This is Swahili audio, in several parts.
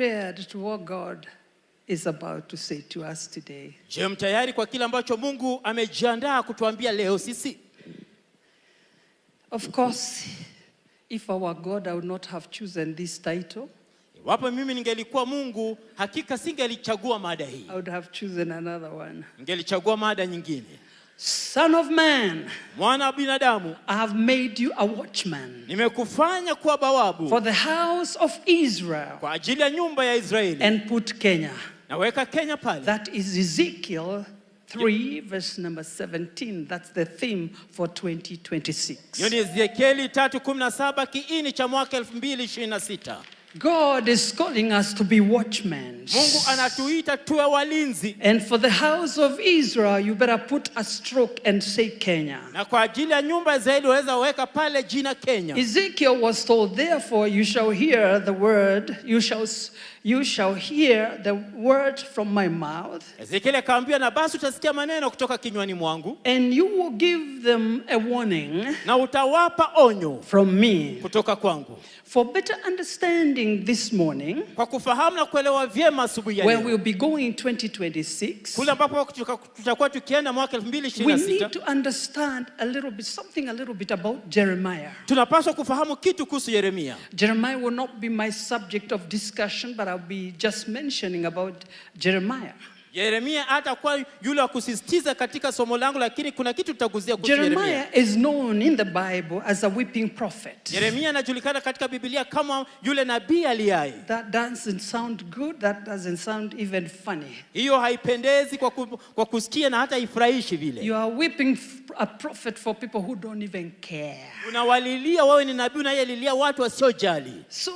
prepared to what God is about to say to us today? Je, mtayari kwa kile ambacho Mungu amejiandaa kutuambia leo sisi? Of course, if our God, I would not have chosen this title. Iwapo mimi ningelikuwa Mungu, hakika singelichagua mada hii. I would have chosen another one. Ningelichagua mada nyingine. Son of man, Mwana wa binadamu, I have made you a watchman nimekufanya kuwa bawabu for the house of Israel kwa ajili ya nyumba ya Israeli. and put Kenya. Naweka Kenya pale. That is Ezekiel 3 verse number 17. That's the theme for 2026. Hiyo ni Ezekieli 3:17, kiini cha mwaka 2026. God is calling us to be watchmen. Mungu anatuita tuwe walinzi. And for the house of Israel, you better put a stroke and say Kenya. Na kwa ajili ya nyumba ya Israeli waweza weka pale jina Kenya. Ezekiel was told, therefore you shall hear the word, you shall hear the word from my mouth. Ezekiel akaambia, na basi utasikia maneno kutoka kinywani mwangu. And you will give them a warning Na utawapa onyo from me. kutoka kwangu. For better understanding this morning, Kwa kufahamu na kuelewa vyema asubuhi ya where leo, we'll be going 2026, kule ambapo tutakuwa tukienda mwaka we 2026, need to understand something a little bit about Jeremiah. tunapaswa kufahamu kitu kuhusu Yeremia. Jeremiah will not be my subject of discussion, but I'll be just mentioning about Jeremiah. Yeremia hatakuwa yule wa kusisitiza katika somo langu, lakini kuna kitu tutaguzia kuhusu Yeremia. Jeremiah is known in the Bible as a weeping prophet. Yeremia anajulikana katika Biblia kama yule nabii aliaye. That doesn't sound good. That doesn't sound even funny. Hiyo haipendezi kwa kusikia na hata haifurahishi vile. You are weeping a prophet for people who don't even care. Unawalilia, wewe ni nabii unayelilia watu wasiojali. So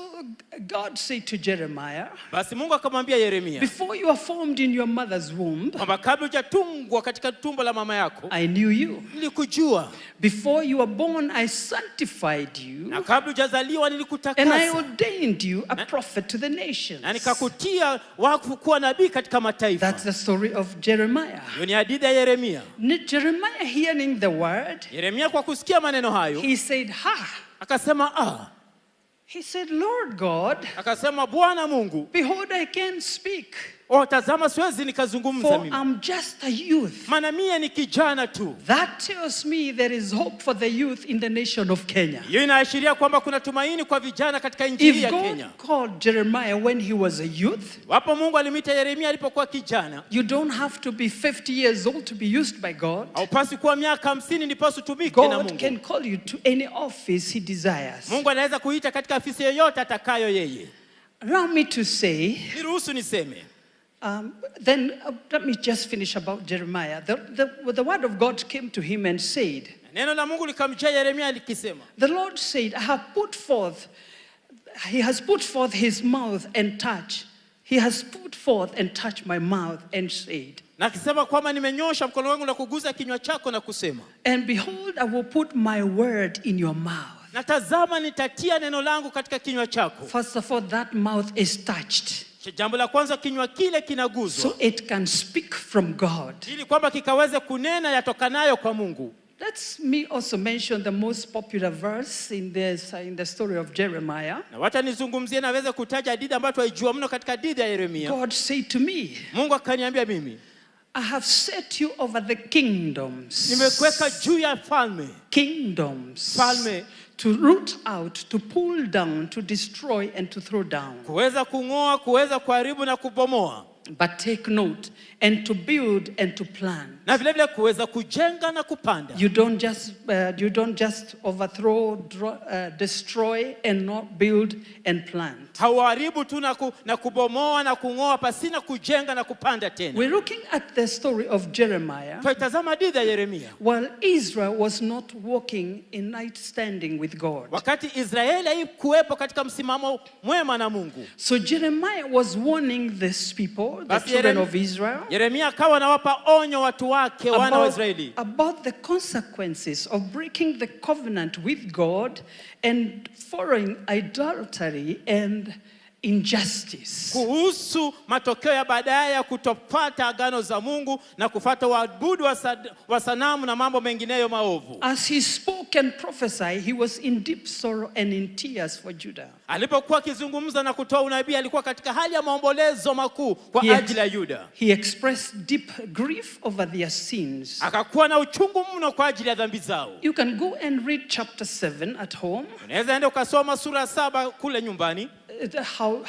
God said to Jeremiah, Basi Mungu akamwambia Yeremia, before you are formed in your mother's womb, kwamba kabla hujatungwa katika tumbo la mama yako, I knew you. nilikujua. Before you were born, I sanctified you, Na kabla hujazaliwa and I nilikutakasa. ordained you a prophet to the nations. Na nikakutia wakfu kuwa nabii katika mataifa. That's the story of Jeremiah. Hiyo ni hadithi ya Yeremia. Jeremiah hearing the word, Yeremia kwa kusikia maneno hayo, he said, akasema he said, Lord God, akasema Bwana Mungu, behold, I can't speak, tazama siwezi nikazungumza for mimi. I'm just a youth. Maana mie ni kijana tu. That tells me there is hope for the youth in the nation of Kenya. Hiyo inaashiria kwamba kuna tumaini kwa vijana katika nchi hii ya If Kenya. God called Jeremiah when he was a youth, Wapo Mungu alimita Yeremia alipokuwa kijana. you don't have to be 50 years old to be used by God. Haupasi kuwa miaka 50 ndipo utumike na God Mungu. can call you to any office he desires. Mungu anaweza kuita katika afisi yoyote atakayo yeye. Allow me to say, Niruhusu niseme. then let me just finish about Jeremiah. The word of God came to him and said, Neno la Mungu likamjia Yeremia likisema, the Lord said, he has put forth his mouth and touched. He has put forth and touched my mouth and said, na akisema kwamba nimenyosha mkono wangu na kuguza kinywa chako na kusema, and behold, I will put my word in your mouth. na tazama nitatia neno langu katika kinywa chako. First of all, that mouth is touched, Jambo la kwanza, kinywa kile kinaguzwa, so it can speak from God. ili kwamba kikaweze kunena yatokanayo kwa Mungu. Let me also mention the most popular verse in the story of Jeremiah. Na wacha nizungumzie na weze kutaja hadithi ambayo tunaijua mno katika hadithi ya Yeremia. God said to me, Mungu akaniambia mimi, I have set you over the kingdoms. nimekuweka juu ya Kingdoms. falme, To root out, to pull down, to destroy, and to throw down. kuweza kung'oa, kuweza kuharibu na kubomoa. But take note, and to build and to plant. Na vile vile kuweza kujenga na kupanda. You don't just overthrow, destroy, and not build and plant. Hauharibu tu na kubomoa na kung'oa pasina kujenga na kupanda tena. We're looking at the story of Jeremiah. Tuitazama hadithi ya Yeremia. While Israel was not walking in right standing with God. Wakati Israeli haikuwepo katika msimamo mwema na Mungu. So Jeremiah was warning these people, the children of Israel, Yeremia akawa anawapa onyo watu wake, wana wa Israeli, about the consequences of breaking the covenant with God and following idolatry and injustice. Kuhusu matokeo ya baadaye ya kutopata agano za Mungu na kufuata waabudu wa sanamu na mambo mengineyo maovu. As he spoke and prophesied, he was in deep sorrow and in tears for Judah. Alipokuwa akizungumza na kutoa unabii, alikuwa katika hali ya maombolezo makuu kwa ajili ya Yuda. He expressed deep grief over their sins. Akakuwa na uchungu mno kwa ajili ya dhambi zao. You can go and read chapter 7 at home. Unaweza enda ukasoma sura 7 kule nyumbani.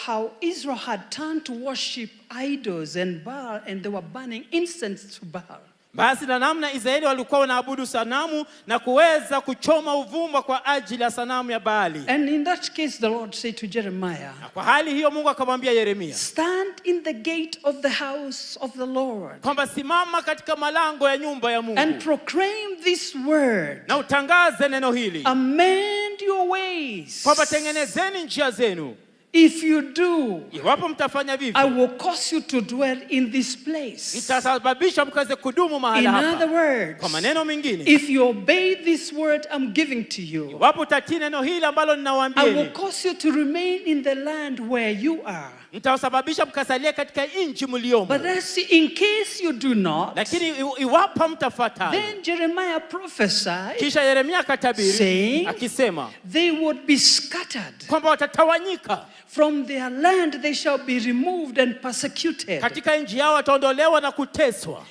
How Israel had turned to worship idols and Baal, and they were burning incense to Baal. Basi na namna Israeli walikuwa wanaabudu sanamu na kuweza kuchoma uvumba kwa ajili ya sanamu ya Baali. And in that case the Lord said to Jeremiah, na kwa hali hiyo Mungu akamwambia Yeremia, stand in the gate of the house of the Lord, kwamba simama katika malango ya nyumba ya Mungu, and proclaim this word, na utangaze neno hili, amend your ways, kwamba tengenezeni njia zenu. If you do, iwapo mtafanya vivyo, I will cause you to dwell in this place. Nitasababisha mkaze kudumu mahali hapa. In other words, kwa maneno mengine, if you obey this word I'm giving to you, iwapo utatii neno hili ambalo ninawaambieni, I will cause you to remain in the land where you are. Nitasababisha mkasalie katika nchi mliomo. But that's in case you do not. Lakini iwapo mtafuata, then Jeremiah prophesied, kisha Yeremia akatabiri, saying, akisema, they would be scattered. Kwamba watatawanyika. From their land they shall be removed and persecuted. Katika nchi yao wataondolewa na kuteswa.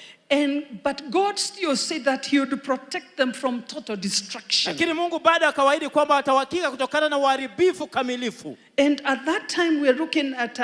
But God still said that he would protect them from total destruction. Lakini Mungu bado akawaahidi kwamba atawakika kutokana na uharibifu kamilifu. And at that time we are looking at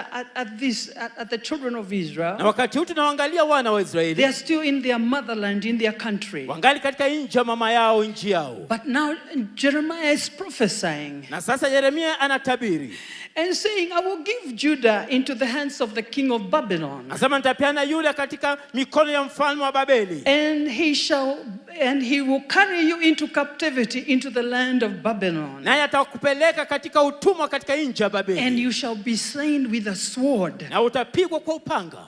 the children of Israel. Na wakati huu tunaangalia wana wa Israeli. They are still in their motherland, in their country. Wangali katika nchi ya mama yao, nchi yao. But now Jeremiah is prophesying. Na sasa Yeremia anatabiri. And saying, I will give Judah into the hands of the king of Babylon. Nasema nitapeana Yuda katika mikono ya mfalme wa Babeli. And he will carry you into captivity into the land of Babylon. Naye atakupeleka katika utumwa katika nchi ya Babeli. And you shall be slain with a sword. Na utapigwa kwa upanga.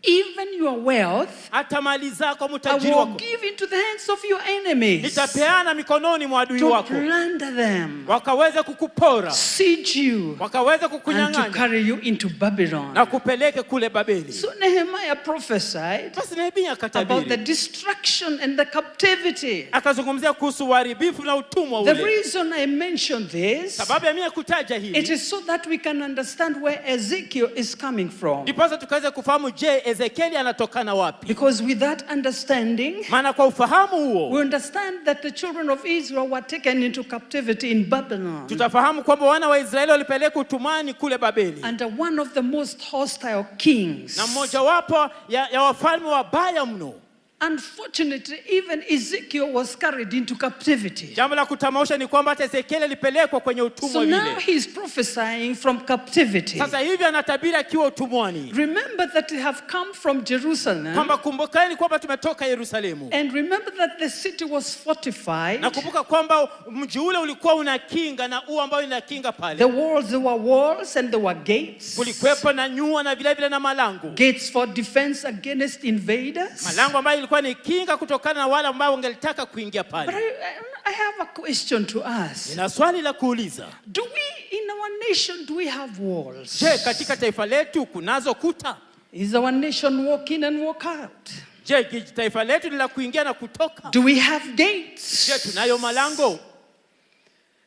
Even your wealth, hata mali zako, I mtajiri will wako, give into the hands of your enemies. nitapeana mikononi mwa adui To wako, plunder them, wakaweza kukupora, siege you, wakaweza and to kukunyang'anya carry you into Babylon. na kupeleke kule Babeli. So Nehemiah prophesied Basi Nehemia about the akatabiri, destruction and the captivity. akazungumzia kuhusu uharibifu na utumwa The ule. reason I mention this, Sababu ya mimi kutaja it hili, is so that we can understand where Ezekiel is coming from. ndipo tukaweza kufahamu, je, Ezekieli anatokana wapi? Because with that understanding, Maana kwa ufahamu we huo understand that the children of Israel were taken into captivity in Babylon tutafahamu kwamba wana wa Israeli walipelekwa utumwani kule Babeli, under one of the most hostile kings. na mmoja wapo ya wafalme wabaya mno. Unfortunately, even Ezekiel was carried into captivity. Jambo la kutamausha ni kwamba hata Ezekieli alipelekwa kwenye utumwa So now vile. he's prophesying from captivity. Sasa hivi anatabiri akiwa utumwani. Remember that they have come from Jerusalem. Kwamba kumbukeni kwamba tumetoka Yerusalemu. And remember that the city was fortified. Na kumbuka kwamba mji ule ulikuwa una kinga, na ua ambao ina kinga pale. The walls, there were walls and there were gates. Kulikuwepo na nyua na vile vile na malango. Gates for defense against invaders. Malango ambayo ilikuwa ni kinga kutokana na wale ambao wangetaka kuingia But pale. I have a question to ask. Nina swali la kuuliza. Do we, in our nation, do we have walls? Je, katika taifa letu kunazo kuta? Is our nation walk in and walk out? Je, taifa letu ni la kuingia na kutoka? Do we have gates? Je, tunayo malango?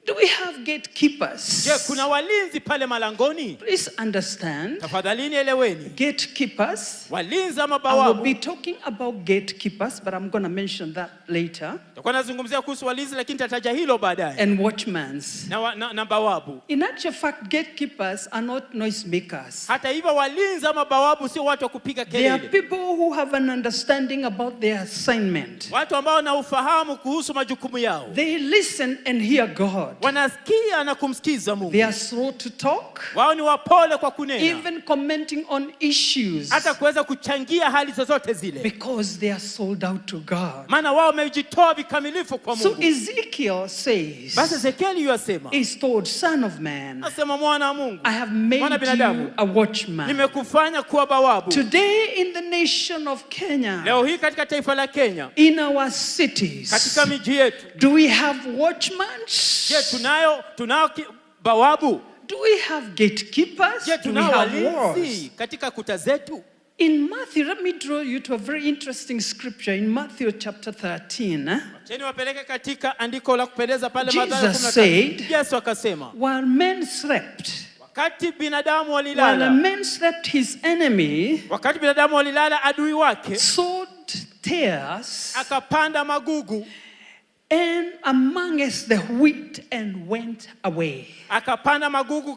Do we have gatekeepers? Je, kuna walinzi pale malangoni? Please understand. Tafadhalini eleweni. Gatekeepers. Walinzi ama I will bawabu. be talking about gatekeepers, but I'm going to mention that later. Tutakuwa nazungumzia kuhusu walinzi, lakini tataja hilo baadaye. And watchmans. Na bawabu. In actual fact, gatekeepers are not noisemakers. Hata hivyo walinzi ama bawabu sio watu wa kupiga They are kelele. people who have an understanding about their assignment. Watu ambao wana ufahamu kuhusu majukumu yao. They listen and hear God. Wanasikia na kumsikiza Mungu. They are slow to talk, Wao ni wapole kwa kunena. even commenting on issues, Hata kuweza kuchangia hali zozote zile. because they are sold out to God. Maana wao wamejitoa vikamilifu kwa So Mungu. Ezekiel says, Basi Ezekieli yasema, is told, son of man, asema mwana wa Mungu, I have made mwana binadamu, you a watchman. nimekufanya kuwa bawabu. Today in the nation of Kenya, Leo hii katika taifa la Kenya, in our cities, katika miji yetu, do we have watchmen? je, tunao bawabu? do we have gatekeepers? Je, Do we tunao have walls? walinzi katika kuta zetu? In Matthew, let me draw you to a very interesting scripture in Matthew chapter 13. Cheni wapeleke katika andiko la kupendeza pale Jesus Mathayo 15. said, Yesu akasema, while men slept, wakati binadamu while a walilala, man slept, his enemy wakati binadamu walilala, adui wake sowed tares akapanda magugu, and amongst the wheat and went away. akapanda magugu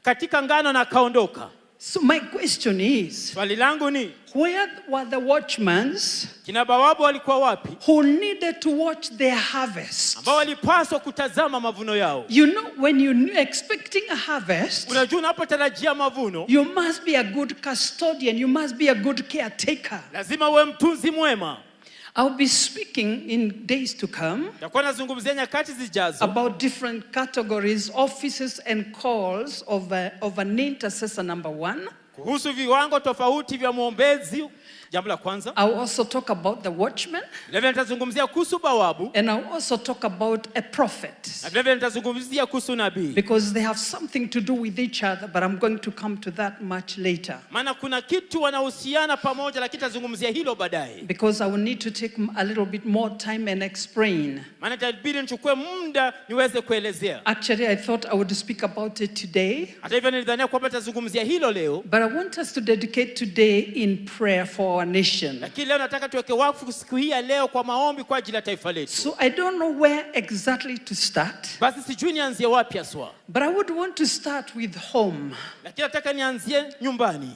katika ngano na akaondoka. So my question is, Swali langu ni, where were the watchmen kina bawabu walikuwa wapi who needed to watch their harvest? ambao walipaswa kutazama mavuno yao? You know, when you're expecting a harvest, Unajua, unapotarajia mavuno you must be a good custodian. You must be a good caretaker. lazima uwe mtunzi mwema. I'll be speaking in days to come Nitakuwa nazungumzia nyakati zijazo about different categories, offices and calls of an intercessor, number one. kuhusu viwango tofauti vya mwombezi, jambo la kwanza. I'll also talk about the watchman, Vilevile nitazungumzia kuhusu bawabu, and I'll also talk about a prophet, na vilevile nitazungumzia kuhusu nabii, because they have something to do with each other, but I'm going to come to that much later, maana kuna kitu wanahusiana pamoja, lakini nitazungumzia hilo baadaye, because I will need to take a little bit more time and explain. maana itabidi nichukue muda niweze kuelezea. Actually, I thought I would speak about it today, Hata hivyo nilidhania kwamba nitazungumzia hilo leo, but I want us to dedicate today in prayer for our nation. lakini leo nataka tuweke wakfu siku hii ya leo kwa maombi kwa ajili ya taifa letu. So I don't know where exactly to start, Basi sijui nianzie wapi aswa, but I would want to start with home. lakini nataka nianzie nyumbani.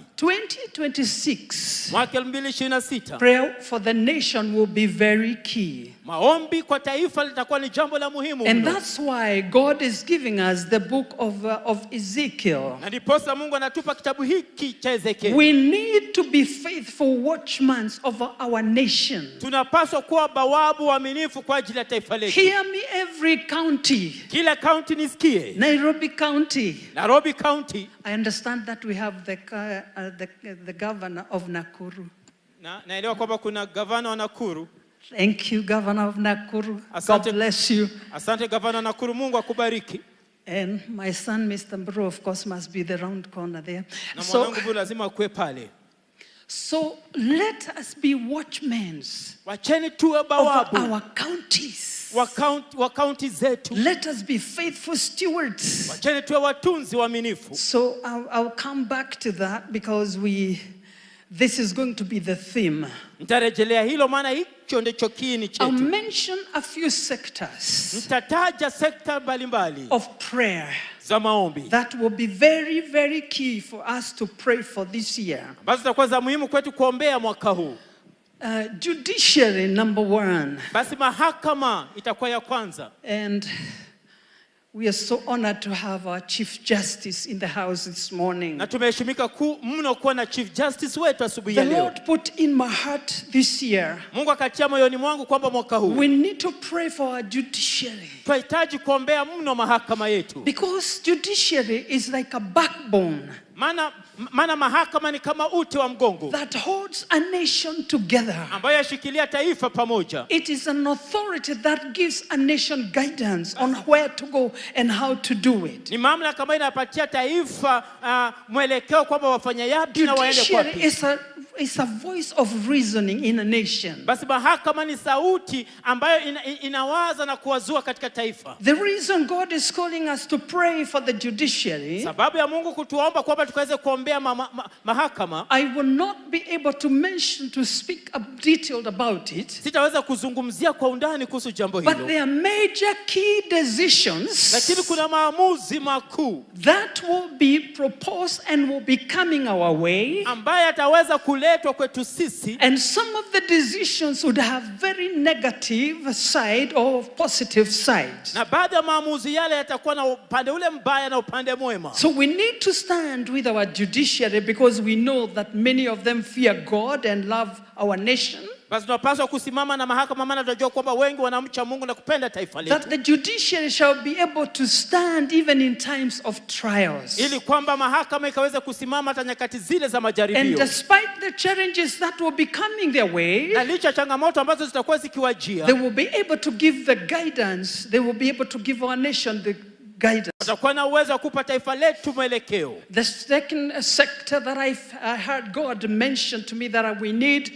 2026, Mwaka 2026 prayer for the nation will be very key. maombi kwa taifa litakuwa ni jambo la muhimu And mno. that's why God is giving us the book of Ezekiel. Na ndiposa Mungu anatupa kitabu hiki cha Ezekieli. We need to be faithful watchmen over our nation. Tunapaswa kuwa bawabu waaminifu kwa ajili ya taifa letu. Hear me, every county. Kila county nisikie. Nairobi County. Nairobi County. I understand that we have the governor of Nakuru. Naelewa kwamba kuna gavana wa Nakuru. Thank you, Governor of Nakuru. Asante. God bless you. Asante gavana wa Nakuru, Mungu akubariki. And my son, Mr. Mburu, of course, must be the round corner there. Na So, mwanangu Bulu lazima akuwe pale. so let us be watchmen Wacheni tuwe of bawabu our counties. wa county zetu. Let us be faithful stewards. Wacheni tuwe watunzi waaminifu. So I'll come back to that because this is going to be the theme. Nitarejelea hilo maana hicho ndicho kiini I'll chetu. mention a few sectors Nitataja sekta mbalimbali of prayer za maombi that will be very, very key for us to pray for this year. ambazo zitakuwa za muhimu kwetu kuombea mwaka huu. Judiciary, number one. Basi mahakama itakuwa ya kwanza. And we are so honored to have our Chief Justice in the house this morning. Na tumeheshimika mno kuwa na Chief Justice wetu asubuhi The ya leo. Lord put in my heart this year, Mungu akatia moyoni mwangu kwamba mwaka huu we need to pray for our judiciary. tunahitaji kuombea mno mahakama yetu. Because judiciary is like a backbone Maana mahakama ni kama uti wa mgongo that holds a nation together. ambayo yashikilia taifa pamoja. It is an authority that gives a nation guidance on where to go and how to do it. Ni mamlaka ambayo inapatia taifa mwelekeo kwamba wafanya yapi na waende Judiciary kwapi. is a voice of reasoning in a nation. Basi mahakama ni sauti ambayo inawaza na kuwazua katika taifa. The reason God is calling us to pray for the judiciary, Sababu ya Mungu kutuomba kwamba tukaweze kuombea mahakama, I will not be able to speak detailed about it. sitaweza kuzungumzia kwa undani kuhusu jambo But hilo. there are major key decisions Lakini kuna maamuzi makuu that will be proposed and will be coming our way. ambaye ataweza kuletwa kwetu sisi, And some of the decisions would have very negative side or positive side. na baadhi ya maamuzi yale yatakuwa na upande ule mbaya na upande mwema. So we need to stand with our judiciary because we know that many of them fear God and love our nation. Basi tunapaswa kusimama na mahakama, maana tunajua kwamba wengi wanamcha Mungu na kupenda taifa letu. That the judiciary shall be able to stand even in times of trials. Ili kwamba mahakama ikaweze kusimama hata nyakati zile za And majaribio. despite the challenges that will be coming their way, Na licha changamoto ambazo zitakuwa zikiwajia, they will be able to give the guidance. They will be able to give our nation the guidance. Watakuwa na uwezo wa kupa taifa letu mwelekeo. The second sector that I heard God mention to me that we need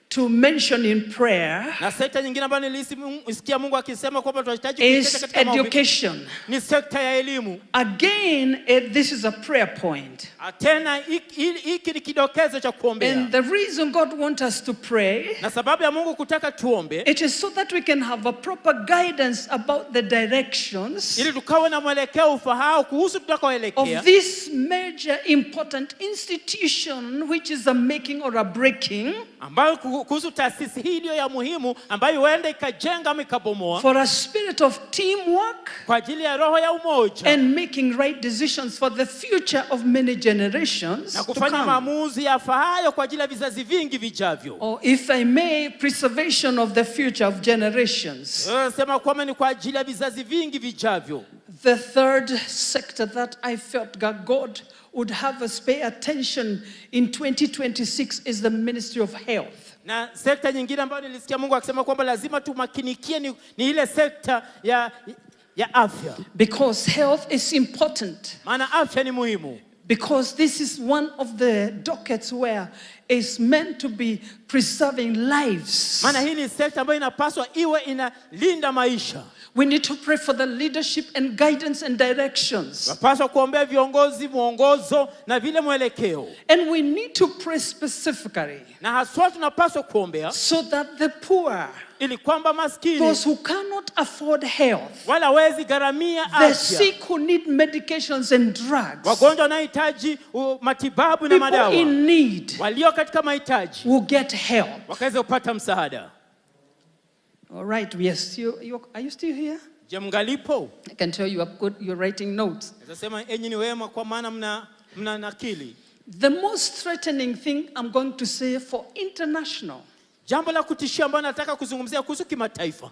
to mention in prayer na sekta nyingine ambayo nilisikia Mungu akisema kwamba tunahitaji is education. Ni sekta ya elimu. Again, this is a prayer point. Tena hiki ni kidokezo cha kuombea. And the reason God wants us to pray, na sababu ya Mungu kutaka tuombe, it is so that we can have a proper guidance about the directions ili tukawe na mwelekeo ufahao kuhusu tunakoelekea of this major important institution which is a making or a breaking, ambayo kuhusu taasisi hii ndio ya muhimu ambayo huenda ikajenga ama ikabomoa, for a spirit of teamwork kwa ajili ya roho ya umoja and making right decisions for the future of many generations na kufanya maamuzi yafahayo kwa ajili ya vizazi vingi vijavyo. Or if I may, preservation of the future of generations. Sema kwamba ni kwa ajili ya vizazi vingi vijavyo. The third sector that I felt God would have us pay attention in 2026 is the ministry of health. Na sekta nyingine ambayo nilisikia Mungu akisema kwamba lazima tumakinikie ni ile sekta ya afya. Because health is important. Maana afya ni muhimu. Because this is one of the dockets where it's meant to be preserving lives. Maana hii ni sekta ambayo inapaswa iwe inalinda maisha. We need to pray for the leadership and guidance and directions. Tunapaswa kuombea viongozi, mwongozo na vile mwelekeo. And we need to pray specifically. Na haswa tunapaswa kuombea so that the poor, ili kwamba maskini, those who cannot afford health, wala hawezi gharamia the afya, sick who need medications and drugs, wagonjwa wanaohitaji matibabu na madawa, people in need, walio katika mahitaji, will get help. wakaweza kupata msaada. All right, yes, are you still here? Je, mngalipo? I can tell you you're writing notes. Nasema enyi ni wema kwa maana mna nakili. The most threatening thing I'm going to say for international. Jambo la kutishia ambalo nataka kuzungumzia kuhusu kimataifa.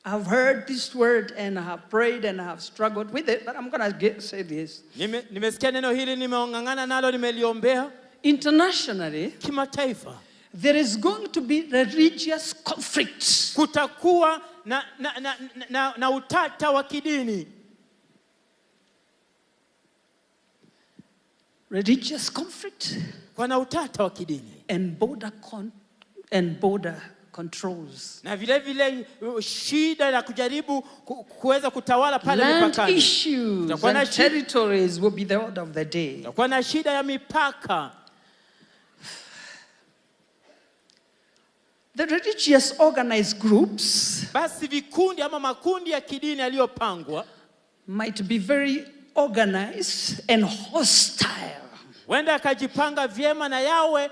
I've heard this word and I have prayed and I have struggled with it, but I'm going to say this. Nimesikia neno hili, nimeongangana nalo, nimeliombea. Internationally, kimataifa, there is going to be religious conflicts. Kutakuwa na utata wa kidini. Religious conflict. Kuna utata wa kidini. And border controls. Na vile shida la kujaribu kuweza kutawala pale mipakani. Land issues and territories will be the order of the day. Kuna shida ya mipaka. The religious organized groups, basi vikundi ama makundi ya kidini yaliyopangwa, might be very organized and hostile. Wenda akajipanga vyema na yawe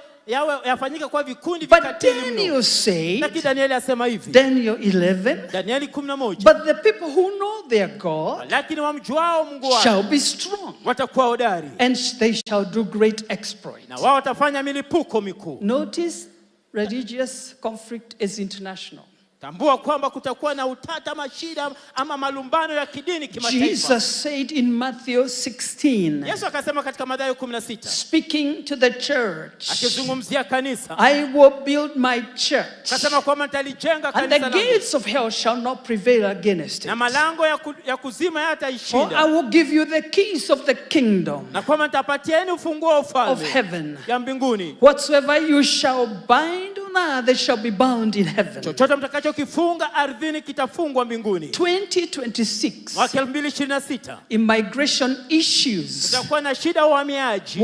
yafanyika kwa vikundi vikatili mno. But Daniel said, lakini Danieli asema hivi, Daniel 11, Danieli 11, but the people who know their God lakini wamjuao Mungu wao shall be strong, watakuwa hodari, and they shall do great exploits. na wao watafanya milipuko mikuu. Notice, religious conflict is international. Tambua kwamba kutakuwa na utata ama shida ama malumbano ya kidini kimataifa. Jesus said in Matthew 16, Yesu akasema katika Mathayo 16, speaking to the church, akizungumzia kanisa, I will build my church, akasema kwamba nitalijenga and kanisa the gates of hell shall not prevail against it. na malango ya kuzima For yataishinda. I will give you the keys of the kingdom Na kwamba nitapatieni ufunguo wa of ufalme heaven. ya mbinguni. Whatsoever you shall bind on earth, it shall be bound in heaven. Chochote mtakachokifunga ardhini kitafungwa mbinguni. 2026, Mwaka 2026, immigration issues tutakuwa na shida ya uhamiaji.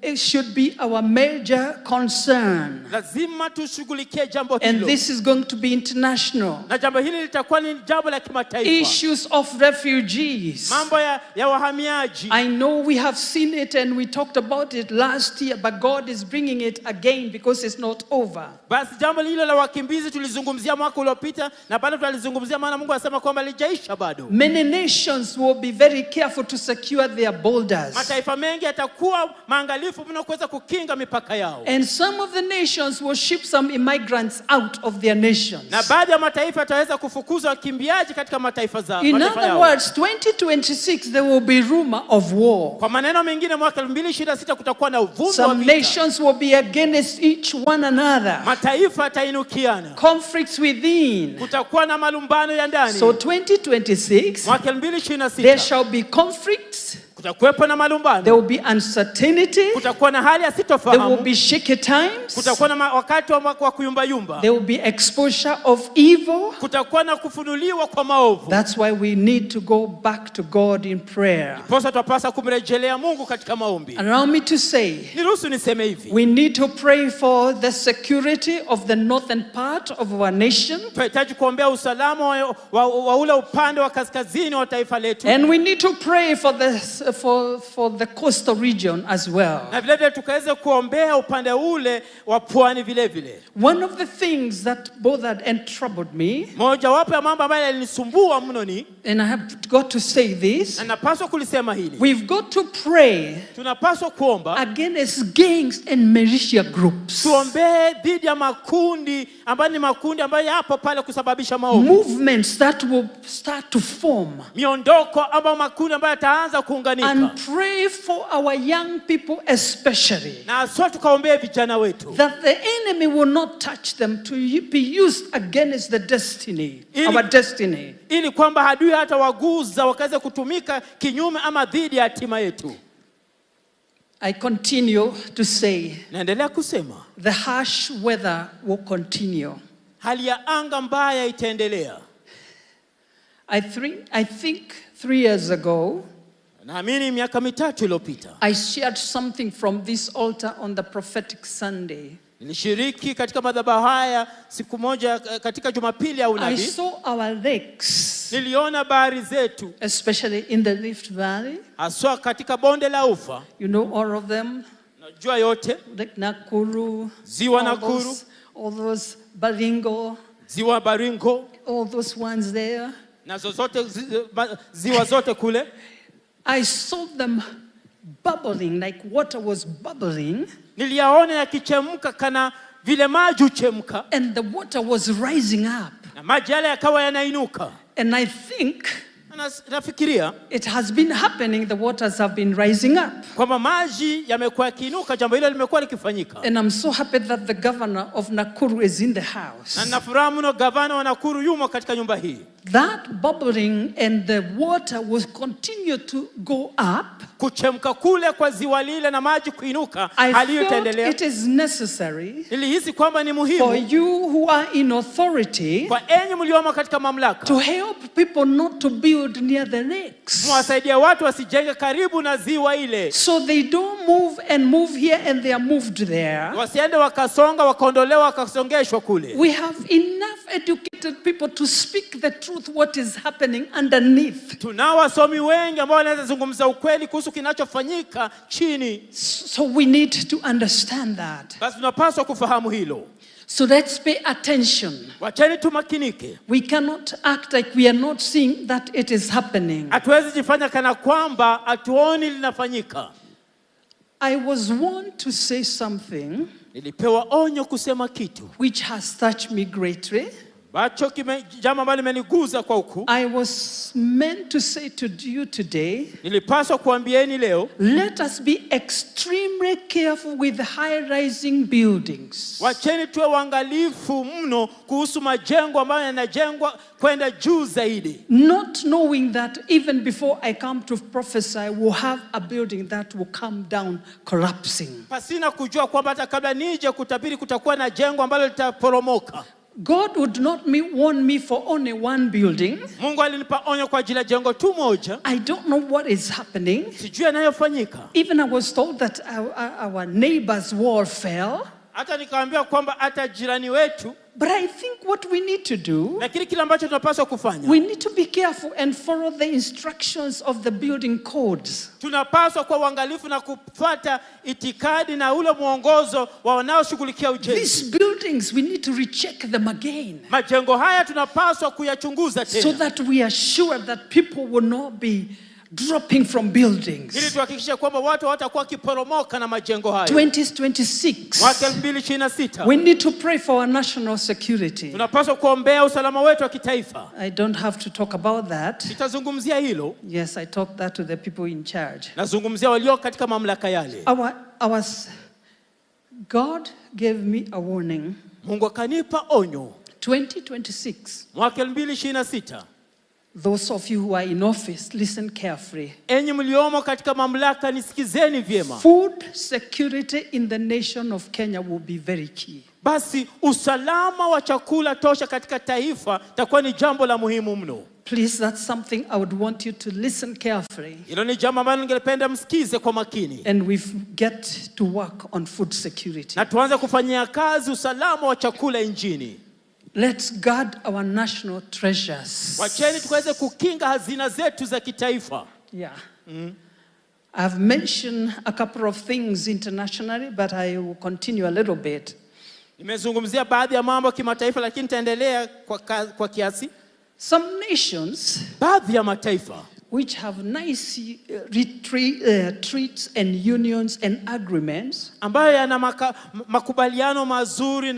it should be our major concern. Lazima tushughulikie jambo And hilo. this is going to be international. Na jambo hili litakuwa ni jambo la kimataifa. Issues of refugees. Mambo ya wahamiaji. I know we have seen it and we talked about it last year, but God is bringing it again because it's not over. Basi jambo hilo la wakimbizi tulizungumzia mwaka uliopita na bado tulizungumzia, maana Mungu anasema kwamba lijaisha bado. Many nations will be very careful to secure their borders. Mataifa mengi yatakuwa maangali waangalifu mno kuweza kukinga mipaka yao. And some of the nations will ship some immigrants out of their nations. Na baadhi ya mataifa yataweza kufukuza wakimbiaji katika mataifa zao. In other words, 2026 there will be rumor of war. Kwa maneno mengine mwaka 2026 kutakuwa na uvumi wa vita. Some nations will be against each one another. Mataifa yatainukiana. Conflicts within. Kutakuwa na malumbano ya ndani. So 2026 mwaka 2026 there shall be conflicts. Kutakuwepo na malumbano. There will be uncertainty. Kutakuwa na hali ya sitofahamu. There will be shaky times. Kutakuwa na wakati wa kuyumbayumba. There will be exposure of evil. Kutakuwa na kufunuliwa kwa maovu. That's why we need to go back to God in prayer. Posa tupasa kumrejelea Mungu katika maombi. Allow me to say, niruhusu niseme hivi. We need to pray for the security of the northern part of our nation. Tunahitaji kuombea usalama wa ule upande wa kaskazini wa taifa letu. And we need to pray for the coastal region as well. Na vile vile tukaweze kuombea upande ule wa pwani vile vile. One of the things that bothered and troubled me, moja wapo ya mambo ambayo yalinisumbua mno ni, and I have got to say this, na napaswa kulisema hili. We've got to pray tunapaswa kuomba against gangs and militia groups. Tuombee dhidi ya makundi ambayo ni makundi ambayo yapo pale kusababisha maovu. Movements that will start to form. Miondoko ama makundi ambayo yataanza kuunganika. And pray for our young people especially. Na sio tukaombee vijana wetu. That the enemy will not touch them to be used against the destiny, our destiny. Ili kwamba adui hata waguza wakaweza kutumika kinyume ama dhidi ya hatima yetu. I continue to say, naendelea kusema, the harsh weather will continue. Hali ya anga mbaya itaendelea. I think 3 years ago, naamini miaka 3 iliyopita, I shared something from this altar on the prophetic Sunday. Nilishiriki katika madhabahu haya siku moja katika Jumapili ya unabii. I saw our lakes. Niliona bahari zetu, especially in the Rift Valley. Haswa katika bonde la Ufa. You know all of them. Najua yote. Like Nakuru. Ziwa Nakuru. All those Baringo. Ziwa Baringo. All those ones there. Na zote ziwa zote kule. I saw them bubbling like water was bubbling. Niliyaona yakichemka kana vile maji huchemka. And the water was rising up. Na maji yale yakawa yanainuka. And I think nafikiria it has been happening, the waters have been rising up. Kwamba maji yamekuwa yakiinuka, jambo hilo limekuwa likifanyika. And I'm so happy that the governor of Nakuru is in the house. Na nafurahi mno gavana wa Nakuru yumo katika nyumba hii. That bubbling and the water will continue to go up. Kuchemka kule kwa ziwa lile na maji kuinuka, hali hiyo itaendelea. It is necessary. Nilihisi kwamba ni muhimu for you who are in authority, kwa enyi mliomo katika mamlaka, to help people not to build near the lakes. Mwasaidia watu wasijenge karibu na ziwa ile. So they don't move here and they are moved there. Wasiende wakasonga wakaondolewa wakasongeshwa kule. We have enough educated people to speak the truth, what is happening underneath. Tunao wasomi wengi ambao wanaweza zungumza ukweli kuhusu kinachofanyika chini. So we need to understand that. Basi tunapaswa kufahamu hilo. So let's pay attention. Wacheni tumakinike. We cannot act like we are not seeing that it is happening. Hatuwezi jifanya kana kwamba hatuoni linafanyika. I was warned to say something. Nilipewa onyo kusema kitu which has touched me greatly. Jambo ambalo limeniguza kwa ukuu. I was meant to say to you today, nilipaswa kuambieni leo, let us be extremely careful with high rising buildings. Wacheni tuwe waangalifu mno kuhusu majengo ambayo yanajengwa kwenda juu zaidi. Not knowing that even before I come to prophesy, we'll have a building that will come down collapsing. Pasina kujua kwamba hata kabla nije kutabiri kutakuwa na jengo ambalo litaporomoka. God would not warn me for only one building. Mungu alinipa onyo kwa ajili ya jengo tu moja. I don't know what is happening. Sijui yanayofanyika. Even I was told that our neighbor's wall fell. Hata nikaambiwa kwamba hata jirani wetu. But I think what we need to do, lakini kile ambacho tunapaswa kufanya, we need to be careful and follow the instructions of the building codes. Tunapaswa kwa uangalifu na kufuata itikadi na ule mwongozo wa wanaoshughulikia ujenzi. These buildings, we need to recheck them again. Majengo haya tunapaswa kuyachunguza tena. So that we are sure that people will not be dropping from buildings. ili tuhakikishe kwamba watu hawatakuwa kiporomoka na majengo hayo. 2026. Mwaka 2026. We need to pray for our national security. Tunapaswa kuombea usalama wetu wa kitaifa. I don't have to talk about that. Nitazungumzia hilo. Yes, I talked that to the people in charge. Nazungumzia walio katika mamlaka yale. God gave me a warning. Mungu akanipa onyo. 2026. Mwaka 2026. Those of you who are in office, listen carefully. Enyi mliomo katika mamlaka nisikizeni vyema. Food security in the nation of Kenya will be very key. Basi usalama wa chakula tosha katika taifa takuwa ni jambo la muhimu mno. Please, that's something I would want you to listen carefully. Hilo ni jambo ambalo ningependa msikize kwa makini. And we get to work on food security. Na tuanze kufanyia kazi usalama wa chakula nchini. Let's guard our national treasures. Wacheni tukaweze kukinga hazina zetu za kitaifa. Yeah. I've mentioned a couple of things internationally, but I will continue a little bit. Nimezungumzia baadhi ya mambo kimataifa, lakini nitaendelea kwa kiasi. Some nations, baadhi ya mataifa, which have nice treaties and unions and agreements, ambayo yana makubaliano mazuri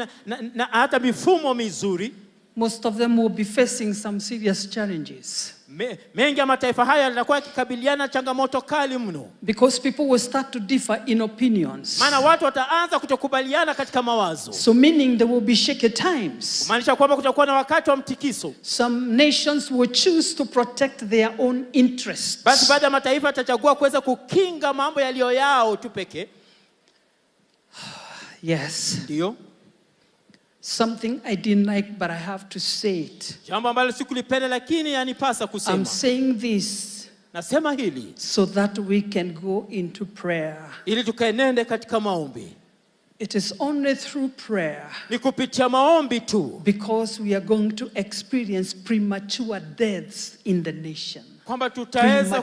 na hata mifumo mizuri, most of them will be facing some serious challenges. Mengi ya mataifa haya yatakuwa yakikabiliana changamoto kali mno. Because people will start to differ in opinions. Maana watu wataanza kutokubaliana katika mawazo. So meaning there will be shaky times. Maanisha kwamba kutakuwa na wakati wa mtikiso. Some nations will choose to protect their own interests. Basi baada ya mataifa yatachagua kuweza kukinga mambo yaliyo yao tu pekee. Yes. Ndio. Something I didn't like, but I have to say it. Jambo ambalo sikulipenda lakini yanipasa kusema. I'm saying this nasema hili so that we can go into prayer. Ili tukaenende katika maombi. It is only through prayer. Ni kupitia maombi tu. Because we are going to experience premature deaths in the nation. Kwamba tutaweza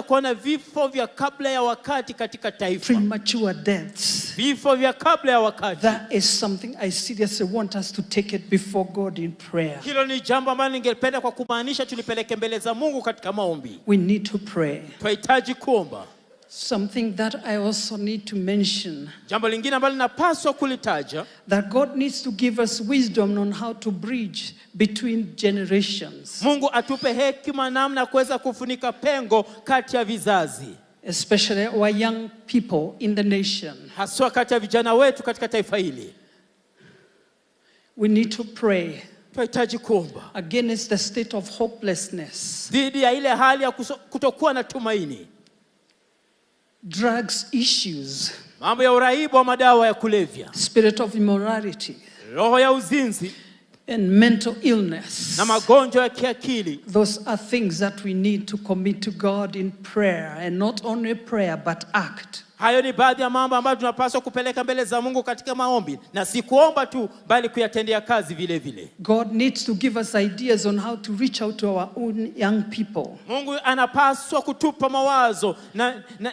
kuona vifo vya kabla ya wakati katika taifa. Premature deaths. Vifo vya kabla ya wakati. That is something I seriously want us to take it before God in prayer. Hilo ni jambo ambalo ningependa kwa kumaanisha tulipeleke mbele za Mungu katika maombi. We need to pray. Tunahitaji kuomba. Something that I also need to mention. Jambo lingine ambalo napaswa kulitaja. That God needs to give us wisdom on how to bridge between generations. Mungu atupe hekima namna kuweza kufunika pengo kati ya vizazi. Especially our young people in the nation. Haswa kati ya vijana wetu katika taifa hili. We need to pray. Tunahitaji kuomba. Against the state of hopelessness. Dhidi ya ile hali ya kutokuwa na tumaini. Drugs issues. Mambo ya uraibu wa madawa ya kulevya. Spirit of immorality. Roho ya uzinzi. And mental illness. Na magonjwa ya kiakili. Those are things that we need to commit to God in prayer, and not only prayer but act. Hayo ni baadhi ya mambo ambayo tunapaswa kupeleka mbele za Mungu katika maombi, na si kuomba tu bali kuyatendea kazi vile vile. God needs to give us ideas on how to reach out to our own young people. Mungu anapaswa kutupa mawazo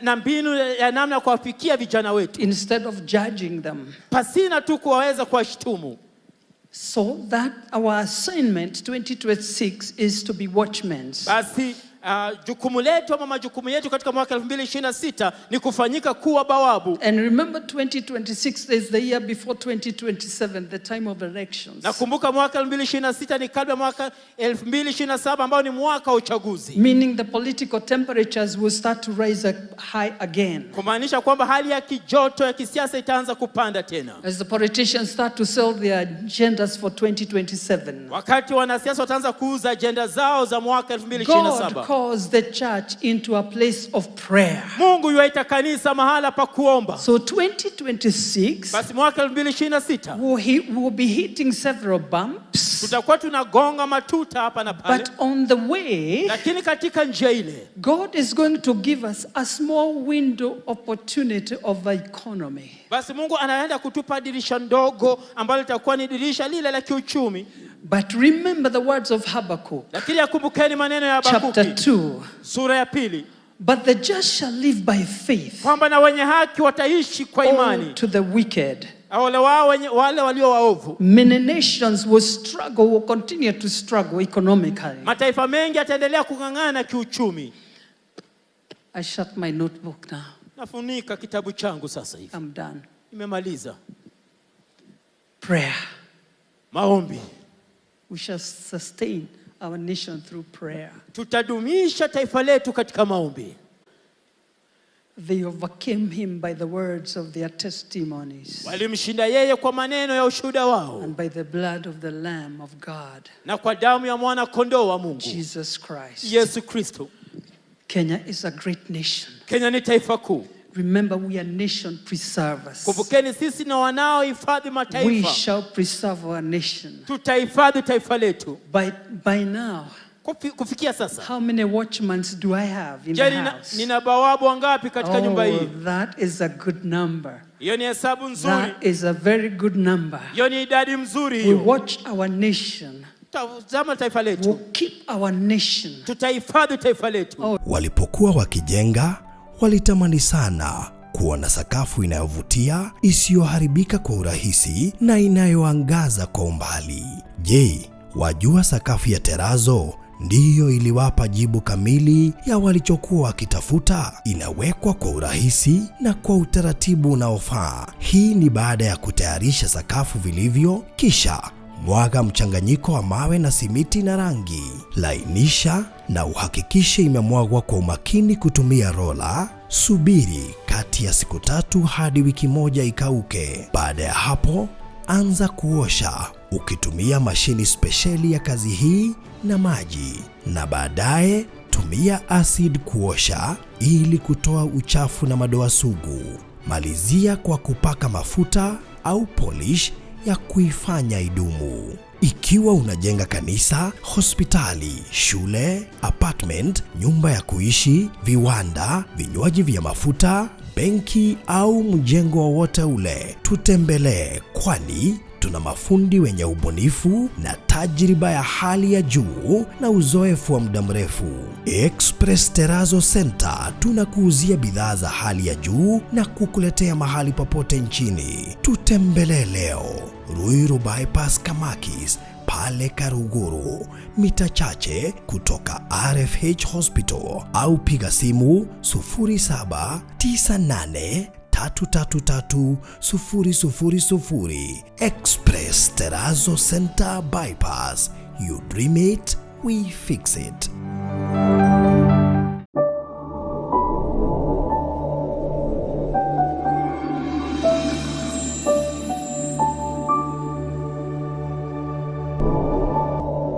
na mbinu ya namna kuwafikia vijana wetu. Instead of judging them. Pasina tu kuwaweza kuwashtumu. So that our assignment 2026 is to be watchmen. Basi jukumu letu ama majukumu yetu katika mwaka 2026 ni kufanyika kuwa bawabu. And remember 2026 is the year before 2027, the time of elections. Nakumbuka mwaka 2026 ni kabla mwaka 2027 ambao ni mwaka wa uchaguzi. Meaning the political temperatures will start to rise high again. Kumaanisha kwamba hali ya kijoto ya kisiasa itaanza kupanda tena. As the politicians start to sell their agendas for 2027. Wakati wanasiasa wataanza kuuza agenda zao za mwaka 2027. God calls the church into a place of prayer. Mungu yuaita kanisa mahala pa kuomba. So 2026, basi mwaka 2026 we will be hitting several bumps. Tutakuwa tunagonga matuta hapa na pale. But on the way, lakini katika njia ile, God is going to give us a small window opportunity of the economy. Basi Mungu anaenda kutupa dirisha ndogo ambalo litakuwa ni dirisha lile la kiuchumi. But remember the words of Habakkuk. Lakini yakumbukeni maneno ya Habakuki. Chapter 2. Sura ya 2. But the just shall live by faith. Kwamba na wenye haki wataishi kwa imani. To the wicked. wale walio waovu. Many nations will continue to struggle economically. Mataifa mengi yataendelea kung'ang'ana kiuchumi. I shut my notebook now. Nafunika kitabu changu sasa hivi. I'm done. Nimemaliza. Prayer. Maombi. We shall sustain our nation through prayer. Tutadumisha taifa letu katika maombi. They overcame him by the words of their testimonies. Walimshinda yeye kwa maneno ya ushuhuda wao. And by the blood of the Lamb of God. Na kwa damu ya mwana kondoo wa Mungu. Jesus Christ. Yesu Kristo. Kenya is a great nation. Kenya ni taifa kuu. Remember, we are nation preservers. Kumbukeni sisi na wanaohifadhi mataifa. We shall preserve our nation. Tutahifadhi taifa letu. By now, kufikia sasa, how many watchmen do I have in the house? Nina bawabu wangapi katika nyumba hii? That is a good number. Hiyo ni hesabu nzuri. That is a very good number. Hiyo ni idadi mzuri We hiyo. watch our nation. Tazama taifa letu. We'll keep our nation. Tutahifadhi taifa letu. Walipokuwa wakijenga, walitamani sana kuona sakafu inayovutia, isiyoharibika kwa urahisi na inayoangaza kwa umbali. Je, wajua sakafu ya terazo ndiyo iliwapa jibu kamili ya walichokuwa wakitafuta? Inawekwa kwa urahisi na kwa utaratibu unaofaa. Hii ni baada ya kutayarisha sakafu vilivyo, kisha mwaga mchanganyiko wa mawe na simiti na rangi. Lainisha na uhakikishe imemwagwa kwa umakini kutumia rola. Subiri kati ya siku 3 hadi wiki 1 ikauke. Baada ya hapo, anza kuosha ukitumia mashini spesheli ya kazi hii na maji, na baadaye tumia acid kuosha ili kutoa uchafu na madoa sugu. Malizia kwa kupaka mafuta au polish ya kuifanya idumu. Ikiwa unajenga kanisa, hospitali, shule, apartment, nyumba ya kuishi, viwanda, vinywaji vya mafuta, benki au mjengo wowote ule, tutembelee, kwani tuna mafundi wenye ubunifu na tajriba ya hali ya juu na uzoefu wa muda mrefu. Express Terazo Center tunakuuzia bidhaa za hali ya juu na kukuletea mahali popote nchini. Tutembelee leo, Ruiru Bypass Kamakis, pale Karuguru, mita chache kutoka RFH Hospital, au piga simu 0798333000. Express Terazo Center Bypass. You dream it, we fix it.